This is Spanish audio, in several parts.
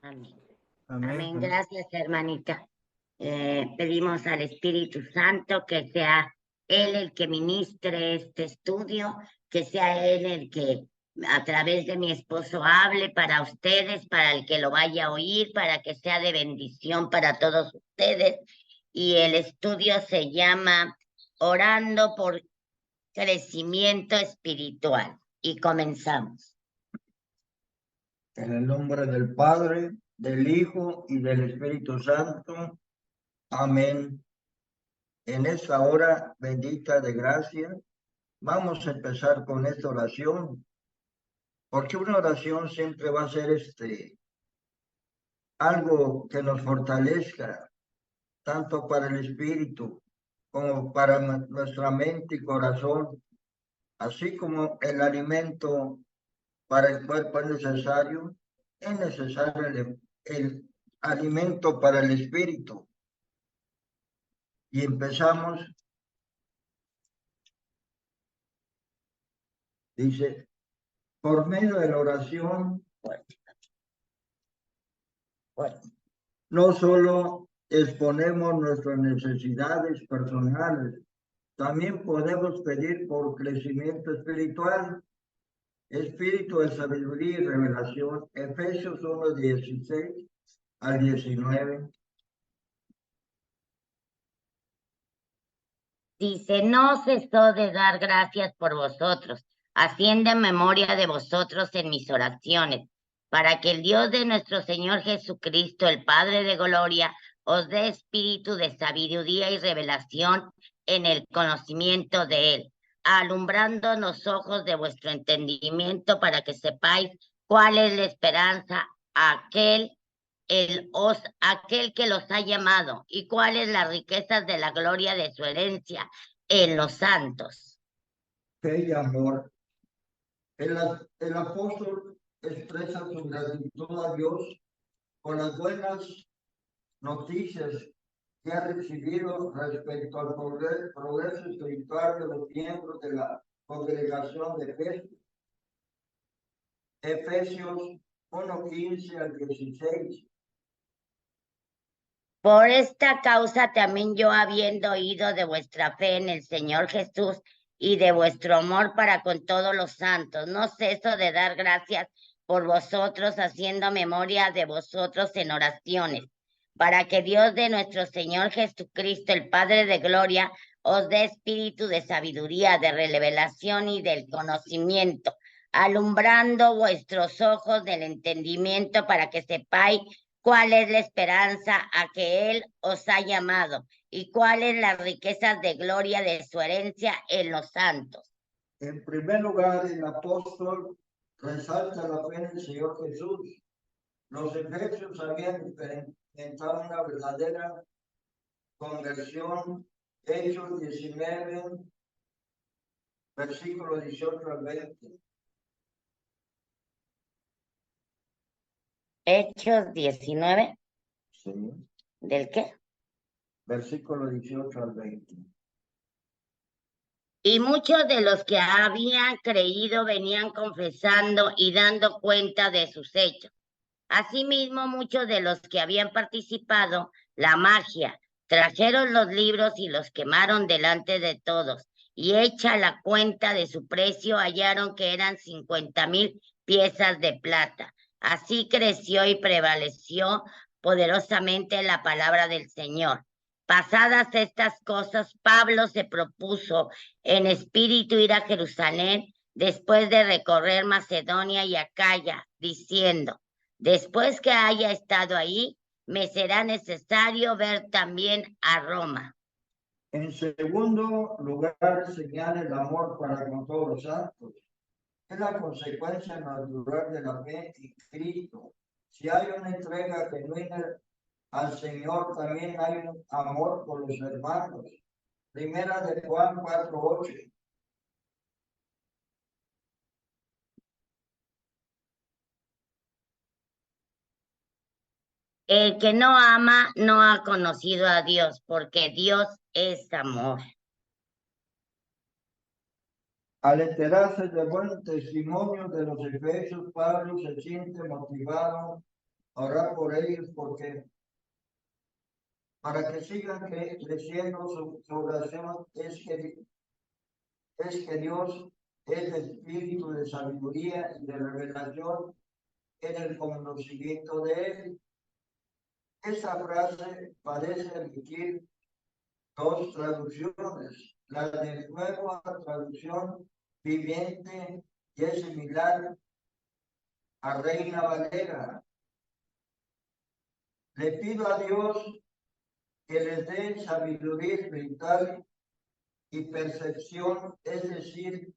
Amén. Amén. Amén. Gracias, hermanita. Pedimos al Espíritu Santo que sea Él el que ministre este estudio, que sea Él el que a través de mi esposo hable para ustedes, para el que lo vaya a oír, para que sea de bendición para todos ustedes. Y el estudio se llama Orando por Crecimiento Espiritual. Y comenzamos. En el nombre del Padre, del Hijo y del Espíritu Santo. Amén. En esta hora bendita de gracia, vamos a empezar con esta oración, porque una oración siempre va a ser algo que nos fortalezca, tanto para el espíritu como para nuestra mente y corazón, así como el alimento para el cuerpo es necesario el alimento para el espíritu. Y empezamos, dice, por medio de la oración, no solo exponemos nuestras necesidades personales, también podemos pedir por crecimiento espiritual, espíritu de sabiduría y revelación. Efesios 1:16 al 19. Dice, no cesó de dar gracias por vosotros, haciendo memoria de vosotros en mis oraciones, para que el Dios de nuestro Señor Jesucristo, el Padre de gloria, os dé espíritu de sabiduría y revelación en el conocimiento de Él, alumbrando los ojos de vuestro entendimiento para que sepáis cuál es la esperanza aquel que los ha llamado, y cuáles las riquezas de la gloria de su herencia en los santos. Fe y amor. El apóstol expresa su gratitud a Dios por las buenas noticias que ha recibido respecto al progreso espiritual de los miembros de la congregación de Efesios. Efesios 1:15 al 16. Por esta causa también yo, habiendo oído de vuestra fe en el Señor Jesús y de vuestro amor para con todos los santos, no ceso de dar gracias por vosotros, haciendo memoria de vosotros en oraciones, para que Dios de nuestro Señor Jesucristo, el Padre de gloria, os dé espíritu de sabiduría, de revelación y del conocimiento, alumbrando vuestros ojos del entendimiento para que sepáis cuál es la esperanza a que Él os ha llamado y cuáles las riquezas de gloria de su herencia en los santos. En primer lugar, el apóstol resalta la fe en el Señor Jesús. Los efesios habían experimentado una verdadera conversión. Hechos 19, versículo 18 al 20. Hechos 19. Sí. ¿Del qué? Versículo 18 al 20. Y muchos de los que habían creído venían confesando y dando cuenta de sus hechos. Asimismo, muchos de los que habían participado la magia trajeron los libros y los quemaron delante de todos, y hecha la cuenta de su precio, hallaron que eran 50,000 piezas de plata. Así creció y prevaleció poderosamente la palabra del Señor. Pasadas estas cosas, Pablo se propuso en espíritu ir a Jerusalén después de recorrer Macedonia y Acaya, diciendo: después que haya estado ahí, me será necesario ver también a Roma. En segundo lugar, señala el amor para con todos los santos. Es la consecuencia natural de la fe en Cristo. Si hay una entrega genuina al Señor, también hay un amor por los hermanos. Primera de Juan 4:8. El que no ama no ha conocido a Dios, porque Dios es amor. Al enterarse del buen testimonio de los efesios, Pablo se siente motivado a orar por ellos para que sigan creciendo su oración es que Dios es el espíritu de sabiduría y de revelación en el conocimiento de Él. Esa frase parece emitir dos traducciones. La de Nueva Traducción Viviente y es similar a Reina Valera. Le pido a Dios que les dé sabiduría espiritual y percepción, es decir,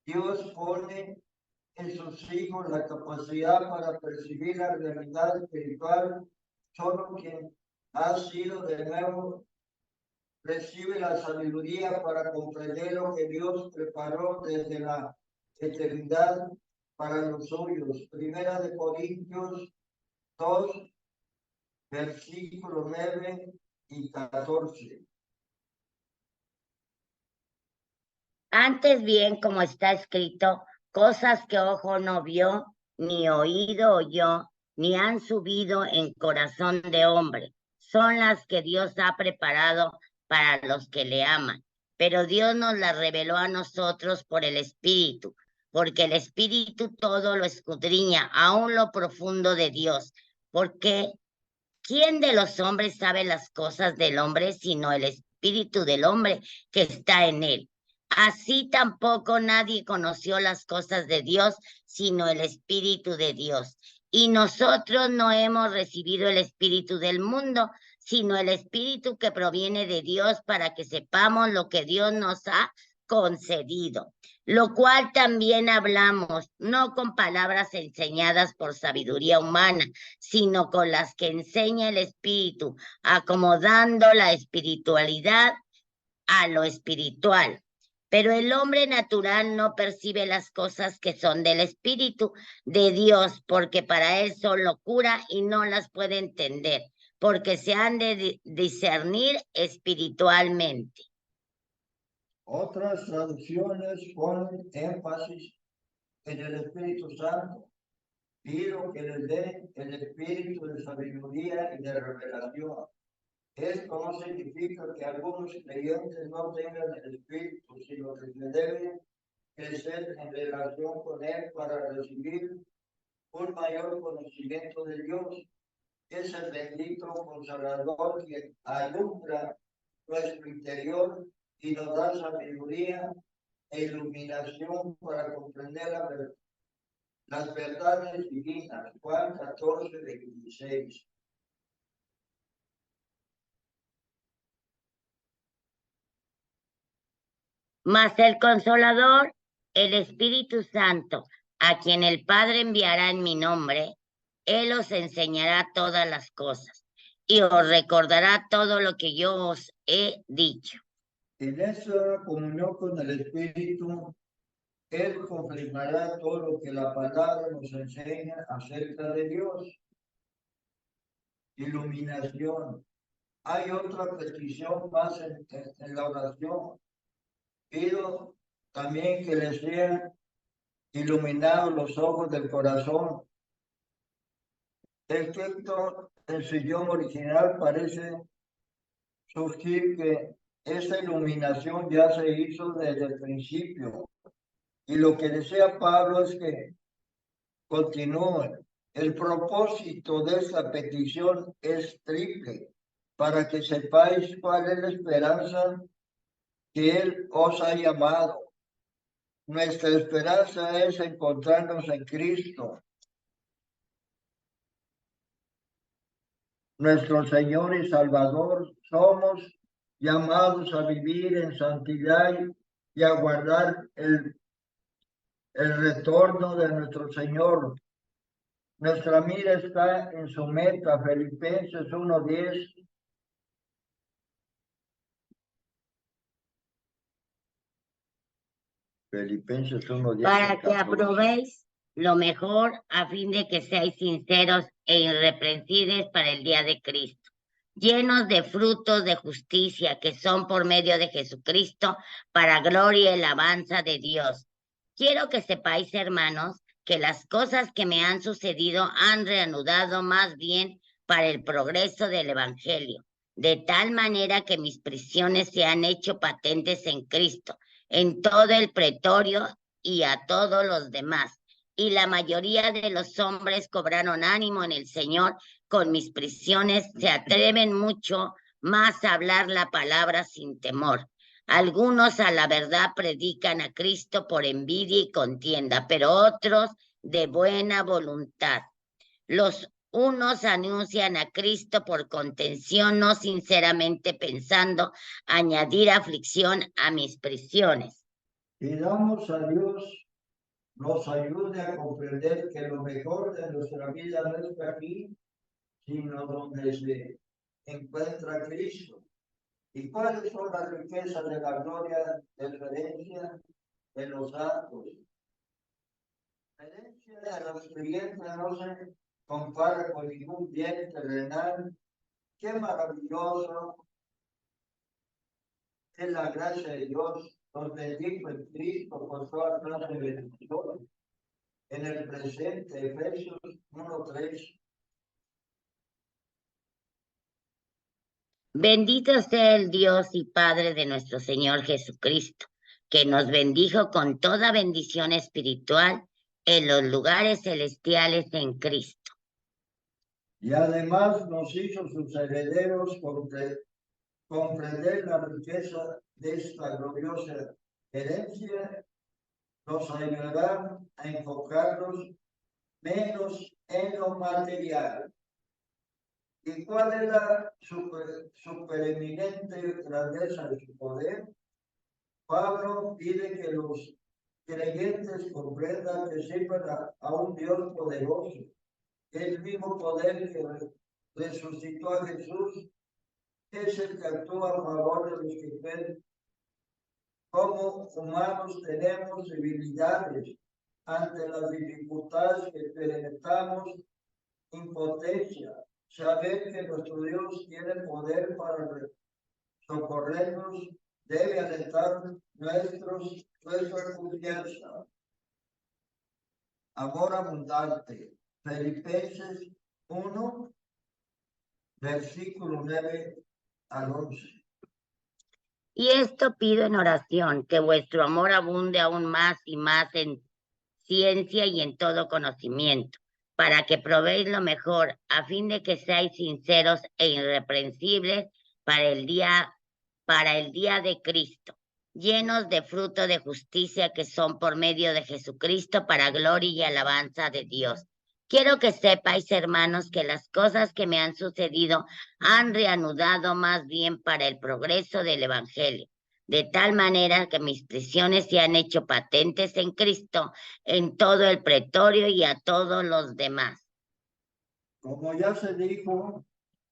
Dios pone en sus hijos la capacidad para percibir la realidad espiritual. Solo quien ha sido de nuevo recibe la sabiduría para comprender lo que Dios preparó desde la eternidad para los suyos. Primera de Corintios 2, versículos 9 y 14. Antes bien, como está escrito, cosas que ojo no vio, ni oído oyó, ni han subido en corazón de hombre, son las que Dios ha preparado para los que le aman. Pero Dios nos las reveló a nosotros por el Espíritu, porque el Espíritu todo lo escudriña, aún lo profundo de Dios. Porque ¿quién de los hombres sabe las cosas del hombre sino el Espíritu del hombre que está en él? Así tampoco nadie conoció las cosas de Dios, sino el Espíritu de Dios. Y nosotros no hemos recibido el Espíritu del mundo, sino el Espíritu que proviene de Dios para que sepamos lo que Dios nos ha concedido. Lo cual también hablamos, no con palabras enseñadas por sabiduría humana, sino con las que enseña el Espíritu, acomodando la espiritualidad a lo espiritual. Pero el hombre natural no percibe las cosas que son del Espíritu de Dios, porque para él son locura y no las puede entender, porque se han de discernir espiritualmente. Otras traducciones ponen énfasis en el Espíritu Santo. Pido que les dé el espíritu de sabiduría y de revelación. Esto no significa que algunos creyentes no tengan el espíritu, sino que se deben crecer en relación con él para recibir un mayor conocimiento de Dios. Es el bendito consolador que alumbra nuestro interior y nos da sabiduría e iluminación para comprender las verdades divinas. Juan 14, 26. Mas el Consolador, el Espíritu Santo, a quien el Padre enviará en mi nombre, Él os enseñará todas las cosas y os recordará todo lo que yo os he dicho. En esa comunión con el Espíritu, Él confirmará todo lo que la palabra nos enseña acerca de Dios. Iluminación. Hay otra petición más en la oración. Pido también que les sean iluminados los ojos del corazón. El texto en su idioma original parece surgir que esa iluminación ya se hizo desde el principio. Y lo que desea Pablo es que continúe. El propósito de esta petición es triple, para que sepáis cuál es la esperanza que Él os ha llamado. Nuestra esperanza es encontrarnos en Cristo, nuestro Señor y Salvador. Somos llamados a vivir en santidad y a guardar el retorno de nuestro Señor. Nuestra mira está en su meta, Filipenses 1:10. Filipenses 1:10. Para que aprobéis lo mejor a fin de que seáis sinceros e irreprensibles para el día de Cristo, llenos de frutos de justicia que son por medio de Jesucristo, para gloria y alabanza de Dios. Quiero que sepáis, hermanos, que las cosas que me han sucedido han reanudado más bien para el progreso del Evangelio, de tal manera que mis prisiones se han hecho patentes en Cristo, en todo el pretorio y a todos los demás. Y la mayoría de los hombres cobraron ánimo en el Señor con mis prisiones, se atreven mucho más a hablar la palabra sin temor. Algunos a la verdad predican a Cristo por envidia y contienda, pero otros de buena voluntad. Los unos anuncian a Cristo por contención, no sinceramente pensando añadir aflicción a mis prisiones. Pidamos a Dios nos ayude a comprender que lo mejor de nuestra vida no está aquí, sino donde se encuentra Cristo. ¿Y cuáles son las riquezas de la gloria de su herencia de los santos? La herencia de los creyentes no se compara con ningún bien terrenal. Qué maravilloso es la gracia de Dios. Nos bendijo en Cristo por toda clase de bendiciones. En el presente, Efesios 1:3. Bendito sea el Dios y Padre de nuestro Señor Jesucristo, que nos bendijo con toda bendición espiritual en los lugares celestiales en Cristo. Y además nos hizo sus herederos comprender la riqueza de esta gloriosa herencia, nos ayudará a enfocarnos menos en lo material. ¿Y cuál es la supereminente grandeza de su poder? Pablo pide que los creyentes comprendan que sirven a un Dios poderoso. El mismo poder que resucitó a Jesús es el que actúa a favor de los que creen. Como humanos tenemos debilidades ante las dificultades que experimentamos, impotencia. Saber que nuestro Dios tiene poder para socorrernos debe alentar nuestra confianza. Amor abundante. Filipenses 1, versículo 9 al 11. Y esto pido en oración, que vuestro amor abunde aún más y más en ciencia y en todo conocimiento, para que probéis lo mejor, a fin de que seáis sinceros e irreprensibles para el día de Cristo, llenos de fruto de justicia que son por medio de Jesucristo para gloria y alabanza de Dios. Quiero que sepáis, hermanos, que las cosas que me han sucedido han reanudado más bien para el progreso del Evangelio, de tal manera que mis prisiones se han hecho patentes en Cristo, en todo el pretorio y a todos los demás. Como ya se dijo,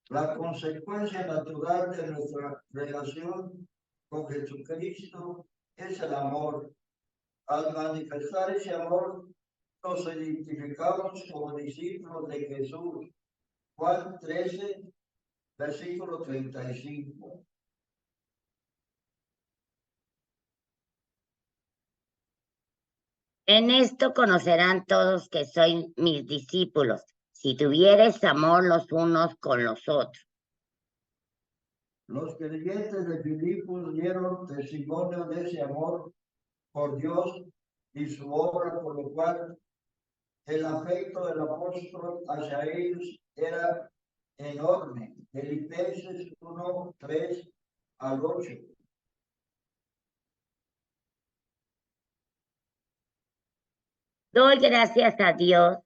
la consecuencia natural de nuestra relación con Jesucristo es el amor. Al manifestar ese amor, nos identificamos como discípulos de Jesús. Juan 13, versículo 35. En esto conocerán todos que sois mis discípulos, si tuviereis amor los unos con los otros. Los creyentes de Filipos dieron testimonio de ese amor por Dios y su obra, por lo cual el afecto del apóstol hacia ellos era enorme. Filipenses 1, 3 al 8. Doy gracias a Dios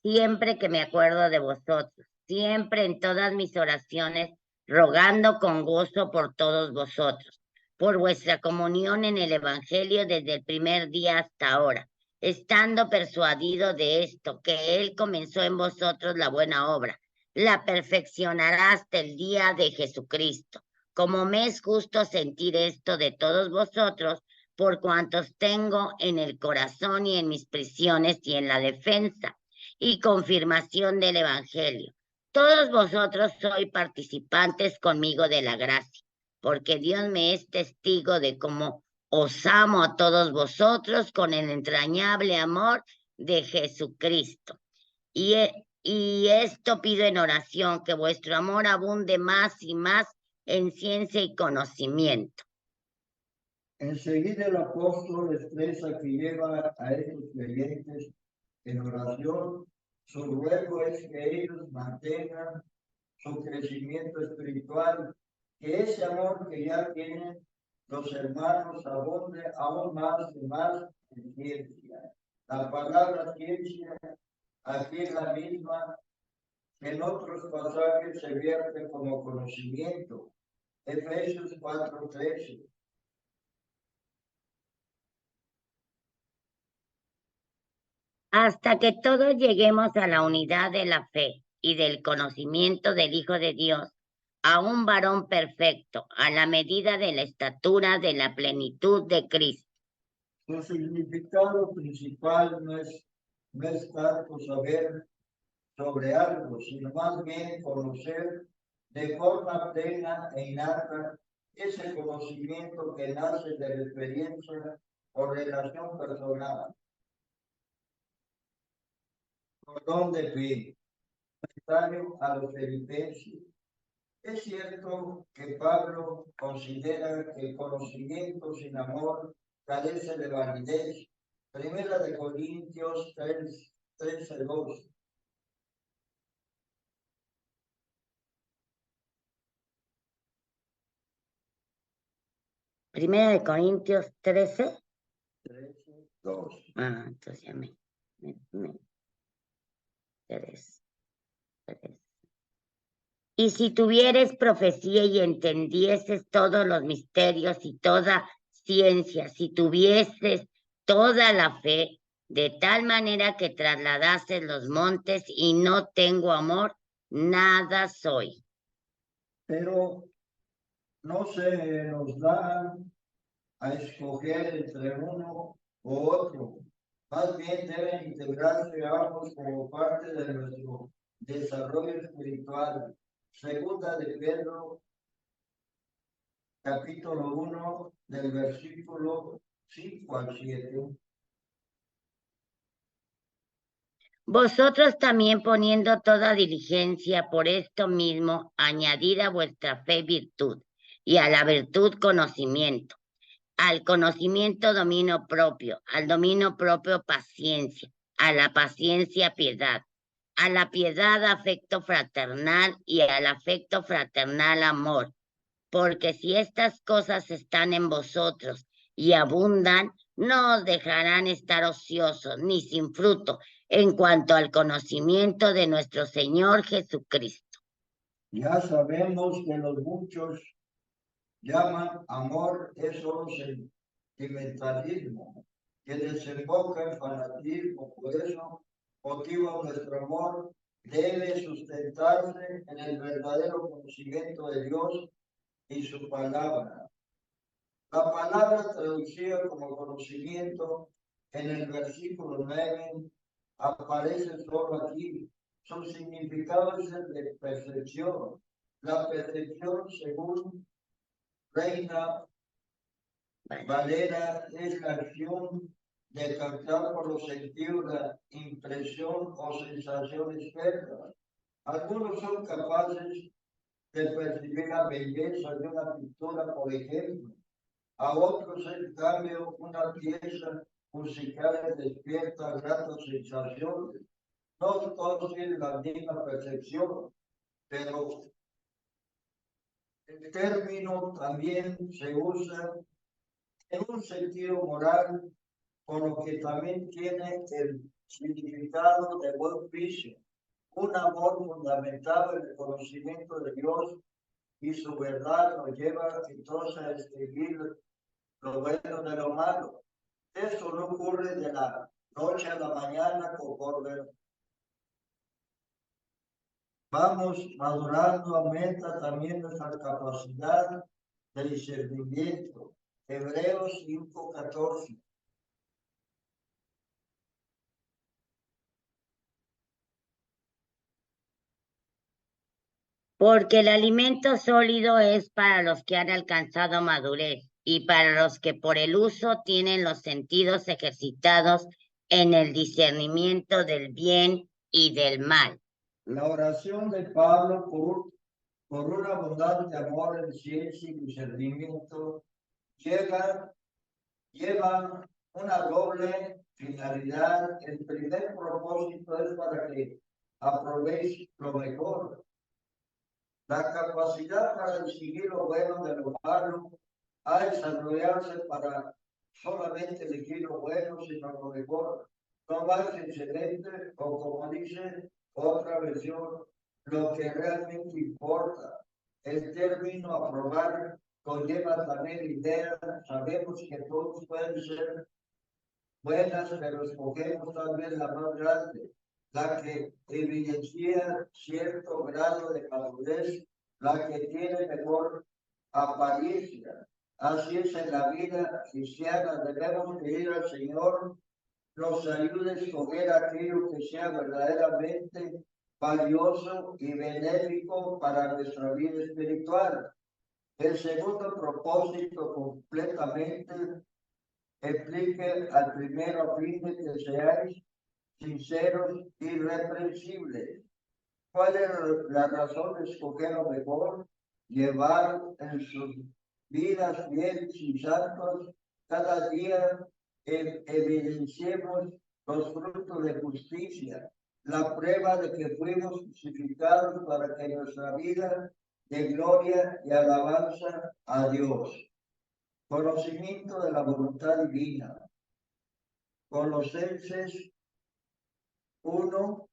siempre que me acuerdo de vosotros, siempre en todas mis oraciones, rogando con gozo por todos vosotros, por vuestra comunión en el Evangelio desde el primer día hasta ahora, estando persuadido de esto, que Él comenzó en vosotros la buena obra, la perfeccionará hasta el día de Jesucristo. Como me es justo sentir esto de todos vosotros, por cuantos tengo en el corazón y en mis prisiones y en la defensa y confirmación del Evangelio. Todos vosotros sois participantes conmigo de la gracia, porque Dios me es testigo de cómo os amo a todos vosotros con el entrañable amor de Jesucristo. Y esto pido en oración, que vuestro amor abunde más y más en ciencia y conocimiento. Enseguida el apóstol expresa que lleva a estos creyentes en oración. Su ruego es que ellos mantengan su crecimiento espiritual, que ese amor que ya tienen los hermanos abunde aún más y más en ciencia. La palabra ciencia aquí es la misma que en otros pasajes se vierte como conocimiento. Efesios 4:13. Hasta que todos lleguemos a la unidad de la fe y del conocimiento del Hijo de Dios, a un varón perfecto, a la medida de la estatura de la plenitud de Cristo. Su significado principal no es tanto saber sobre algo, sino más bien conocer de forma plena e innata ese conocimiento que nace de la experiencia o relación personal. Don de fe, comentario a los filipenses. Es cierto que Pablo considera que el conocimiento sin amor carece de validez. Primera de Corintios 13:2. Primera de Corintios 13. 13:2. Entonces ya me 3. Y si tuvieres profecía y entendieses todos los misterios y toda ciencia, si tuvieses toda la fe, de tal manera que trasladases los montes y no tengo amor, nada soy. Pero no se nos da a escoger entre uno u otro. Más bien deben integrarse ambos como parte de nuestro desarrollo espiritual. Segunda de Pedro, capítulo 1, del versículo 5 al 7. Vosotros también poniendo toda diligencia por esto mismo, añadid a vuestra fe virtud, y a la virtud conocimiento, al conocimiento dominio propio, al dominio propio paciencia, a la paciencia piedad, a la piedad afecto fraternal y al afecto fraternal amor. Porque si estas cosas están en vosotros y abundan, no os dejarán estar ociosos ni sin fruto en cuanto al conocimiento de nuestro Señor Jesucristo. Ya sabemos que los muchos llaman amor es solo sentimentalismo, que desemboca en fanatismo. Por eso, motivo nuestro amor debe sustentarse en el verdadero conocimiento de Dios y su palabra. La palabra traducida como conocimiento en el versículo 9 aparece solo aquí. Su significado es el de percepción. La percepción, según Reina Valera, es la acción de captar por los sentidos la impresión o sensación externa. Algunos son capaces de percibir la belleza de una pintura, por ejemplo. A otros, en cambio, una pieza musical les despierta gratas sensaciones. No todos tienen la misma percepción, pero el término también se usa en un sentido moral, con lo que también tiene el significado de buen juicio, un amor fundamentado en el conocimiento de Dios y su verdad nos lleva entonces a distinguir lo bueno de lo malo. Esto no ocurre de la noche a la mañana conforme vamos madurando, aumenta también nuestra capacidad de discernimiento. Hebreos 5:14. Porque el alimento sólido es para los que han alcanzado madurez y para los que por el uso tienen los sentidos ejercitados en el discernimiento del bien y del mal. La oración de Pablo por un abundante amor en ciencia y discernimiento lleva una doble finalidad. El primer propósito es para que aproveche lo mejor. La capacidad para distinguir lo bueno de lo malo ha desarrollarse para solamente elegir lo bueno, sino lo mejor, no más excelente, o como dice otra versión, lo que realmente importa. El término aprobar conlleva también ideas. Sabemos que todos pueden ser buenas, pero escogemos tal vez la más grande, la que evidencia cierto grado de madurez, la que tiene mejor apariencia. Así es en la vida cristiana. Debemos pedir al Señor nos ayude a escoger aquello que sea verdaderamente valioso y benéfico para nuestra vida espiritual. El segundo propósito completamente explique al primero a fin de que seáis sinceros y irreprensibles. ¿Cuál es la razón de escoger lo mejor? Llevar en sus vidas fieles y santos cada día evidenciemos los frutos de justicia, la prueba de que fuimos justificados para que nuestra vida de gloria y alabanza a Dios. Conocimiento de la voluntad divina. Colosenses 1,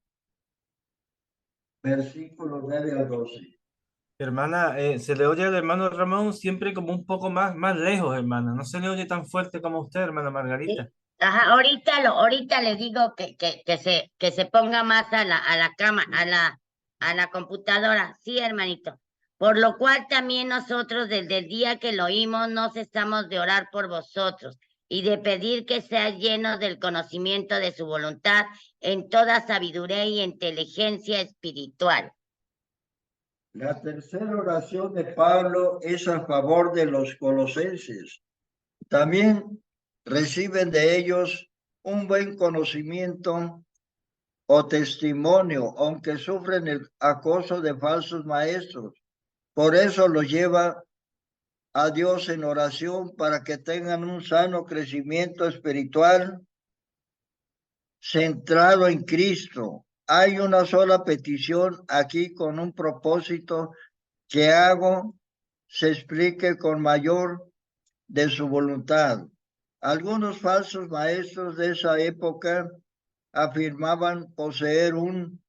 versículos 9 al 12. Hermana, se le oye al hermano Ramón siempre como un poco más lejos, hermana. No se le oye tan fuerte como usted, hermana Margarita. Sí. Ajá, ahorita le digo que se ponga más a la cama, a la computadora. Sí, hermanito. Por lo cual también nosotros desde el día que lo oímos no cesamos de orar por vosotros y de pedir que seáis llenos del conocimiento de su voluntad en toda sabiduría y inteligencia espiritual. La tercera oración de Pablo es a favor de los colosenses. También reciben de ellos un buen conocimiento o testimonio, aunque sufren el acoso de falsos maestros. Por eso los lleva a Dios en oración para que tengan un sano crecimiento espiritual centrado en Cristo. Hay una sola petición aquí con un propósito que hago se explique con mayor de su voluntad. Algunos falsos maestros de esa época afirmaban poseer un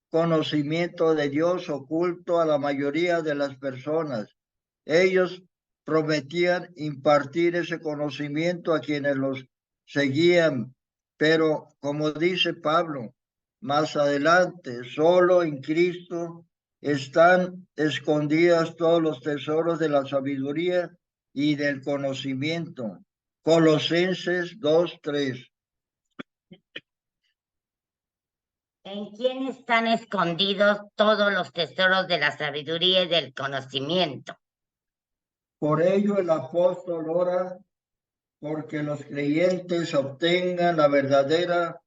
conocimiento de Dios oculto a la mayoría de las personas. Ellos prometían impartir ese conocimiento a quienes los seguían, pero como dice Pablo más adelante, solo en Cristo están escondidas todos los tesoros de la sabiduría y del conocimiento. Colosenses 2:3. ¿En quién están escondidos todos los tesoros de la sabiduría y del conocimiento? Por ello el apóstol ora porque los creyentes obtengan la verdadera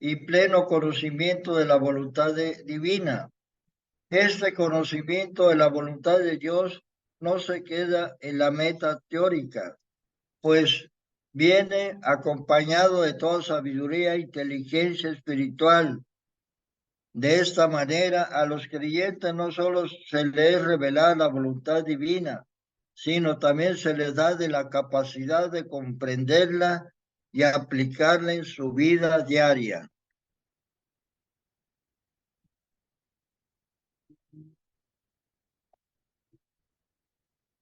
y pleno conocimiento de la voluntad divina. Este conocimiento de la voluntad de Dios no se queda en la meta teórica, pues viene acompañado de toda sabiduría e inteligencia espiritual. De esta manera, a los creyentes no solo se les revela la voluntad divina, sino también se les da de la capacidad de comprenderla y aplicarla en su vida diaria.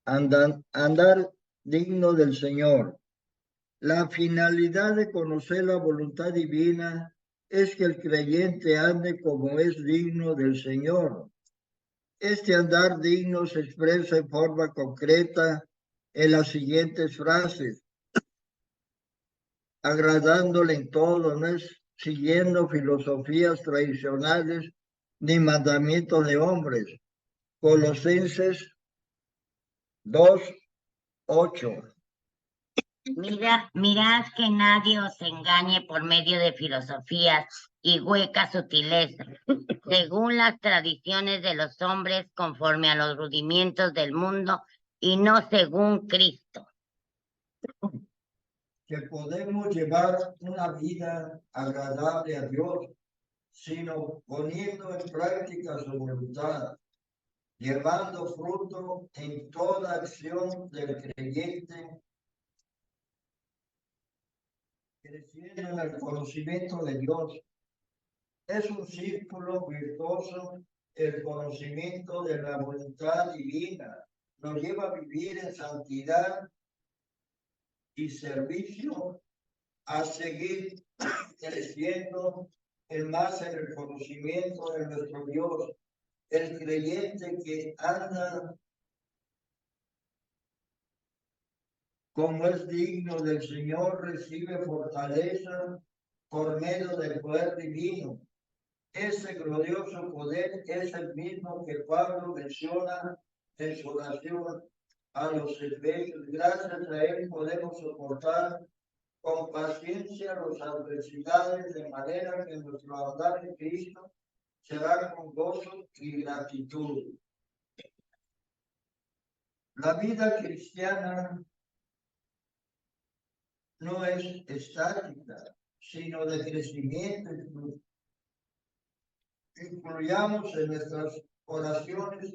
Andar digno del Señor. La finalidad de conocer la voluntad divina es que el creyente ande como es digno del Señor. Este andar digno se expresa en forma concreta en las siguientes frases: agradándole en todo, no es siguiendo filosofías tradicionales ni mandamientos de hombres, Colosenses 2:8. Mirad que nadie os engañe por medio de filosofías y huecas sutilezas, según las tradiciones de los hombres, conforme a los rudimientos del mundo, y no según Cristo. Que podemos llevar una vida agradable a Dios, sino poniendo en práctica su voluntad, llevando fruto en toda acción del creyente, creciendo en el conocimiento de Dios. Es un círculo virtuoso el conocimiento de la voluntad divina. Nos lleva a vivir en santidad y servicio, a seguir creciendo más en el conocimiento de nuestro Dios. El creyente que anda como es digno del Señor recibe fortaleza por medio del poder divino. Ese glorioso poder es el mismo que Pablo menciona en su oración a los Efesios. Gracias a él podemos soportar con paciencia las adversidades, de manera que nuestro andar en Cristo será con gozo y gratitud. La vida cristiana no es estática, sino de crecimiento. Incluyamos en nuestras oraciones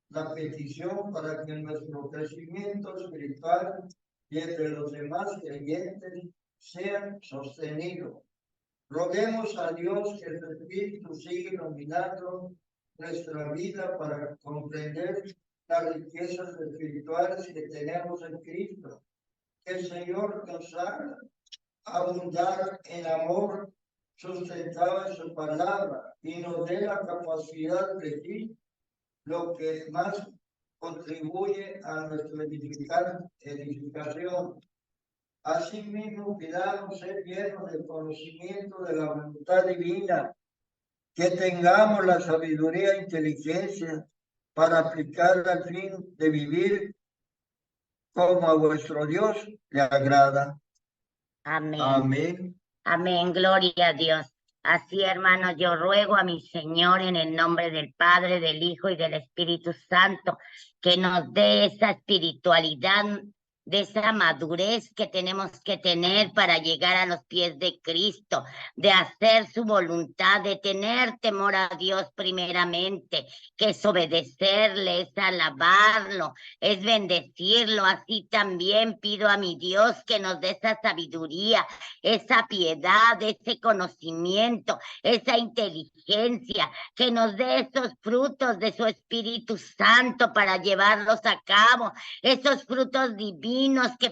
la petición para que nuestro crecimiento espiritual y entre los demás creyentes sean sostenidos. Roguemos a Dios que el Espíritu siga iluminando nuestra vida para comprender las riquezas espirituales que tenemos en Cristo. Que el Señor nos haga abundar en amor sustentado en su palabra y nos dé la capacidad de decir lo que más contribuye a nuestra edificación. Asimismo, pidamos ser llenos del conocimiento de la voluntad divina, que tengamos la sabiduría e inteligencia para aplicar al fin de vivir como a vuestro Dios le agrada. Amén. Amén. Amén, gloria a Dios. Así, hermanos, yo ruego a mi Señor en el nombre del Padre, del Hijo y del Espíritu Santo, que nos dé esa espiritualidad, de esa madurez que tenemos que tener para llegar a los pies de Cristo, de hacer su voluntad, de tener temor a Dios primeramente, que es obedecerle, es alabarlo, es bendecirlo. Así también pido a mi Dios que nos dé esa sabiduría, esa piedad, ese conocimiento, esa inteligencia, que nos dé esos frutos de su Espíritu Santo para llevarlos a cabo, esos frutos divinos,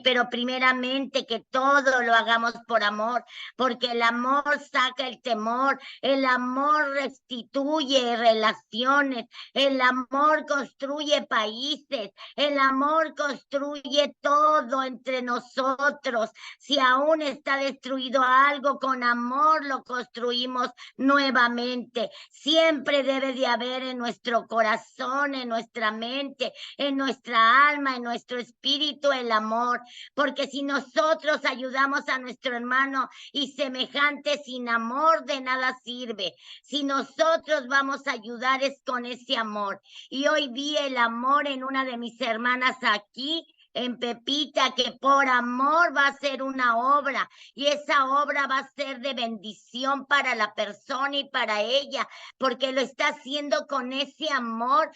pero primeramente que todo lo hagamos por amor, porque el amor saca el temor, el amor restituye relaciones, el amor construye países, el amor construye todo entre nosotros. Si aún está destruido algo, con amor lo construimos nuevamente. Siempre debe de haber en nuestro corazón, en nuestra mente, en nuestra alma, en nuestro espíritu el amor, porque si nosotros ayudamos a nuestro hermano y semejante sin amor, de nada sirve. Si nosotros vamos a ayudar es con ese amor. Y hoy vi el amor en una de mis hermanas aquí, en Pepita, que por amor va a ser una obra, y esa obra va a ser de bendición para la persona y para ella, porque lo está haciendo con ese amor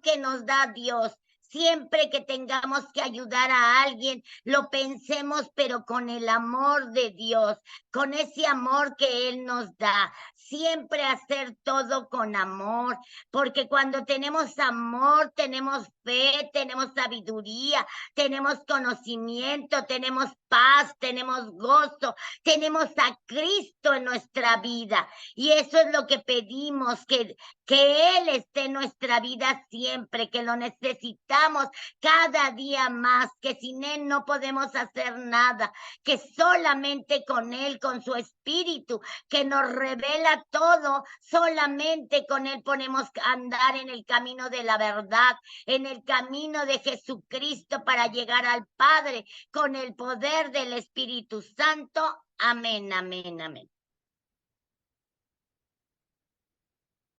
que nos da Dios. Siempre que tengamos que ayudar a alguien, lo pensemos, pero con el amor de Dios, con ese amor que Él nos da. Siempre hacer todo con amor, porque cuando tenemos amor, tenemos fe, tenemos sabiduría, tenemos conocimiento, tenemos paz, tenemos gozo, tenemos a Cristo en nuestra vida. Y eso es lo que pedimos, que Él esté en nuestra vida siempre, que lo necesitamos necesitamos cada día más, que sin Él no podemos hacer nada, que solamente con Él, con su Espíritu, que nos revela todo, solamente con Él podemos andar en el camino de la verdad, en el camino de Jesucristo para llegar al Padre, con el poder del Espíritu Santo. Amén, amén, amén.